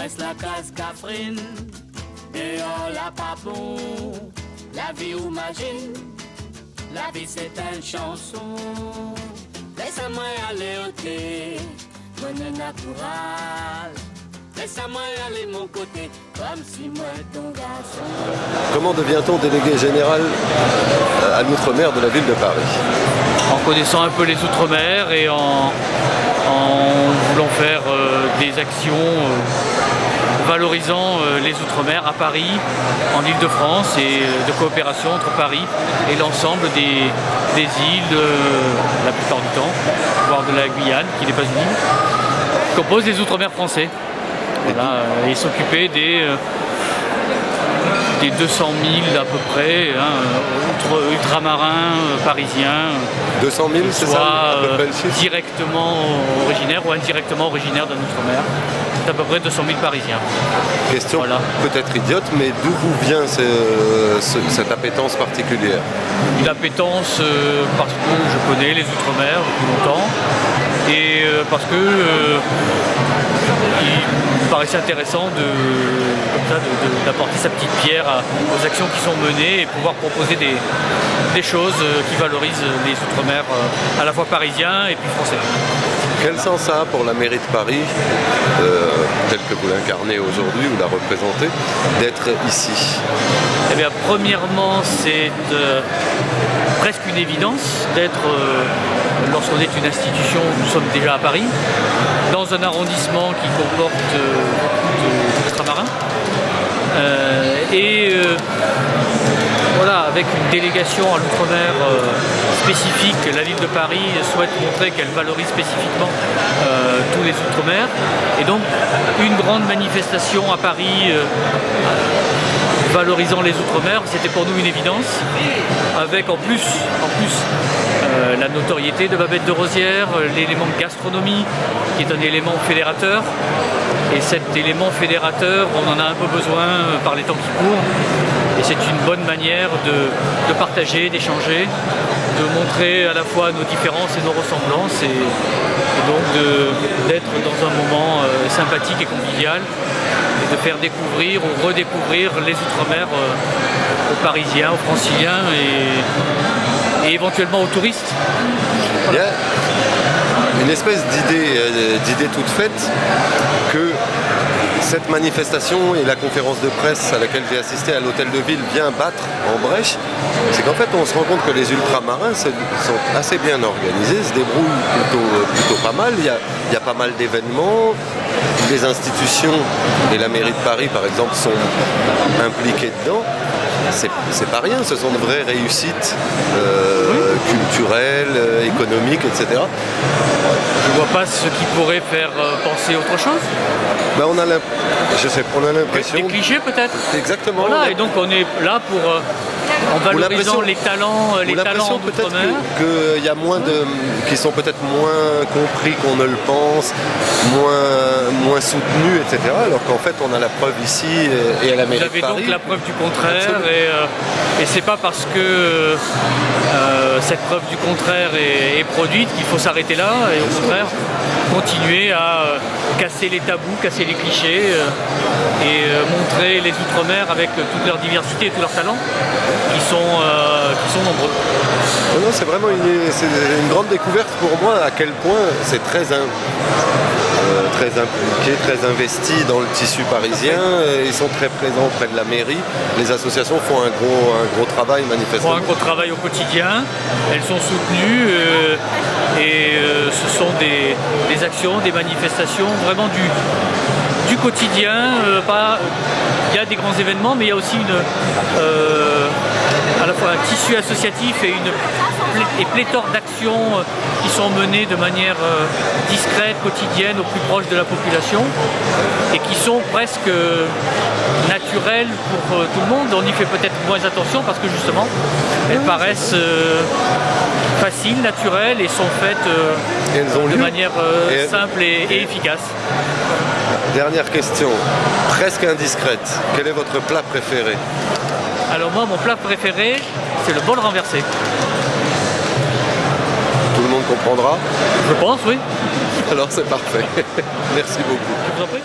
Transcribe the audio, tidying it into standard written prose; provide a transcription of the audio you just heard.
reste la case Catherine. Dehors la papon, la vie ou imagine. La vie c'est une chanson. Laisse-moi aller au thé, bonne naturel. Laisse-moi aller mon côté, comme si moi ton garçon. Comment devient-on délégué général à l'outre-mer de la ville de Paris? En connaissant un peu les outre-mer et en voulant faire des actions valorisant les outre-mer à Paris, en Île-de-France et de coopération entre Paris et l'ensemble des îles, la plupart du temps, voire de la Guyane, qui n'est pas une île, compose les outre-mer français. Voilà, et s'occuper des 200 000 à peu près, ultramarins parisiens, 200 000, c'est ça à peu près le chiffre? Directement originaires ou indirectement originaires d'un outre-mer. C'est à peu près 200 000 Parisiens. Question voilà. Peut-être idiote, mais d'où vous vient cette appétence particulière? Une appétence parce que je connais les outre-mer depuis longtemps et parce que il me paraissait intéressant d'apporter sa petite pierre aux actions qui sont menées et pouvoir proposer des choses qui valorisent les outre-mer à la fois parisiens et puis français. Quel sens ça a pour la mairie de Paris, telle que vous l'incarnez aujourd'hui ou la représentez, d'être ici? Eh bien, premièrement, c'est presque une évidence d'être, lorsqu'on est une institution, nous sommes déjà à Paris, dans un arrondissement qui comporte beaucoup d'ultramarins. Voilà, avec une délégation à l'outre-mer spécifique, la ville de Paris souhaite montrer qu'elle valorise spécifiquement tous les outre-mer. Et donc, une grande manifestation à Paris valorisant les outre-mer, c'était pour nous une évidence, avec en plus la notoriété de Babette de Rosières, l'élément de gastronomie, qui est un élément fédérateur. Et cet élément fédérateur, on en a un peu besoin par les temps qui courent. Et c'est une bonne manière de partager, d'échanger, de montrer à la fois nos différences et nos ressemblances, et donc d'être dans un moment sympathique et convivial, et de faire découvrir ou redécouvrir les outre-mer aux Parisiens, aux Franciliens et éventuellement aux touristes. Voilà. Il y a une espèce d'idée toute faite que cette manifestation et la conférence de presse à laquelle j'ai assisté à l'hôtel de ville vient battre en brèche. C'est qu'en fait on se rend compte que les ultramarins sont assez bien organisés, se débrouillent plutôt pas mal. Il y a pas mal d'événements, les institutions et la mairie de Paris par exemple sont impliquées dedans. C'est pas rien, ce sont de vraies réussites culturelles, économiques, etc. Je vois pas ce qui pourrait faire penser autre chose. Ben on a l'impression... Des clichés peut-être. Exactement. Voilà, et donc on est là pour... en valorisant les talents peut-être d'outre-mer. qu'il y a qui sont peut-être moins compris qu'on ne le pense, moins soutenus, etc. Alors qu'en fait on a la preuve ici et à la mairie de Paris. Vous avez donc la preuve du contraire, et c'est pas parce que cette preuve du contraire est produite qu'il faut s'arrêter là, et au contraire continuer à casser les tabous, casser les clichés et montrer les outre-mer avec toute leur diversité et tous leurs talents qui sont nombreux. Non, c'est vraiment une grande découverte pour moi à quel point c'est très impliqué, très investi dans le tissu parisien. Ils sont très présents auprès de la mairie. Les associations font un gros travail manifestement. Font un gros travail au quotidien. Elles sont soutenues ce sont des actions, des manifestations vraiment du quotidien. Il y a des grands événements, mais il y a aussi à la fois un tissu associatif et pléthore d'actions qui sont menées de manière discrète, quotidienne, au plus proche de la population, et qui sont presque naturelles pour tout le monde. On y fait peut-être moins attention parce que justement elles paraissent faciles, naturelles, et sont faites de manière simple et efficace. Dernière question, presque indiscrète. Quel est votre plat préféré? Alors moi, mon plat préféré, c'est le bol renversé. Tout le monde comprendra? Je pense, oui. Alors c'est parfait. Merci beaucoup. Je vous en prie.